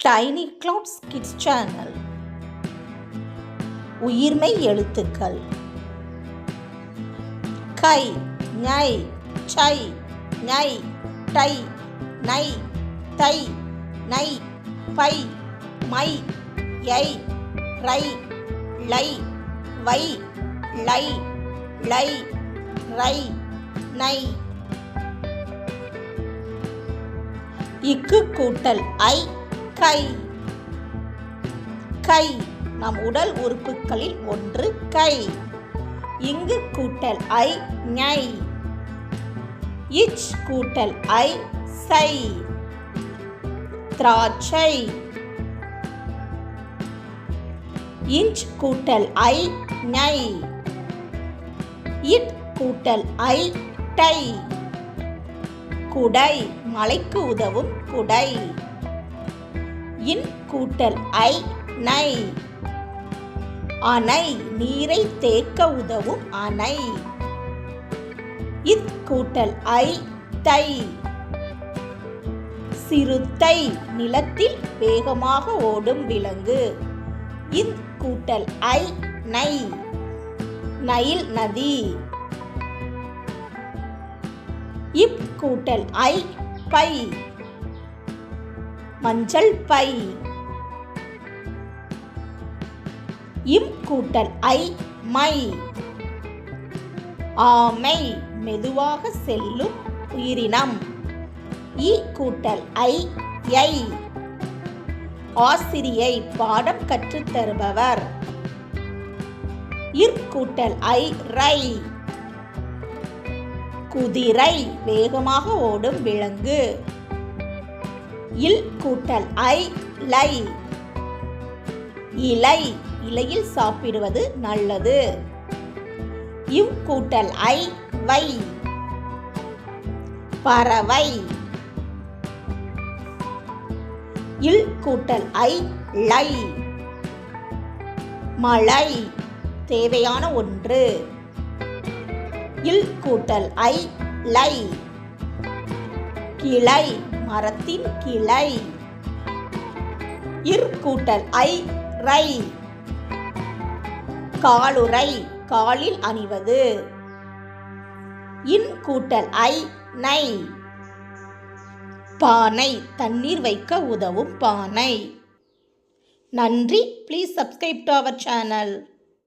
Tiny clouds kids channel. உயிர்மெய் எழுத்துக்கள். கை, ஞை, சை, ஞை, tie, நை, தை, நை, பை, மை, யை, ரை, லை, வை, லை, லை, ரை, நை. இக்கு கூட்டல் ஐ, கை. கை நம் உடல் உறுப்புகளில் ஒன்று. கை. இங்கு கூட்டல் ஐ, ஞை. இச் கூட்டல் ஐ, சை. திராட்சை. இஞ்ச் கூட்டல் ஐ, ஞை. இட் கூட்டல் ஐ, டை. குடை மழைக்கு உதவும் குடை. இன் கூட்டல் ஐ, நை. அணை நீரை தேக்க உதவும் அணை. இத் கூட்டல் ஐ, தை. சிறுத்தை நிலத்தில் வேகமாக ஓடும் விலங்கு. இத் கூட்டல் ஐ, நை. நைல் நதி. இப் கூட்டல் ஐ, பை. மஞ்சள் பை. இம் கூட்டல் ஐ, மை. ஆமை மெதுவாக செல்லும் உயிரினம். இ கூட்டல் ஐ, யை. ஆசிரியை பாடம் கற்றுத் தருபவர். இர் கூட்டல் ஐ, ரை. குதிரை வேகமாக ஓடும் விலங்கு. இல் கூட்டல் ஐ, லை. இலை இலையில் சாப்பிடுவது நல்லது. இவ் கூட்டல் ஐ, வை. பறவை. இல் கூட்டல் ஐ, லை. மழை தேவையான ஒன்று. இல் கூட்டல் ஐ, லை. கிளை மரத்தின் கிளை. இர் கூட்டல் ஐ, ரை. காலுறை காலில் அணிவது. இன் கூட்டல் ஐ, நை. பானை தண்ணீர் வைக்க உதவும் பானை. நன்றி. Please subscribe to our channel.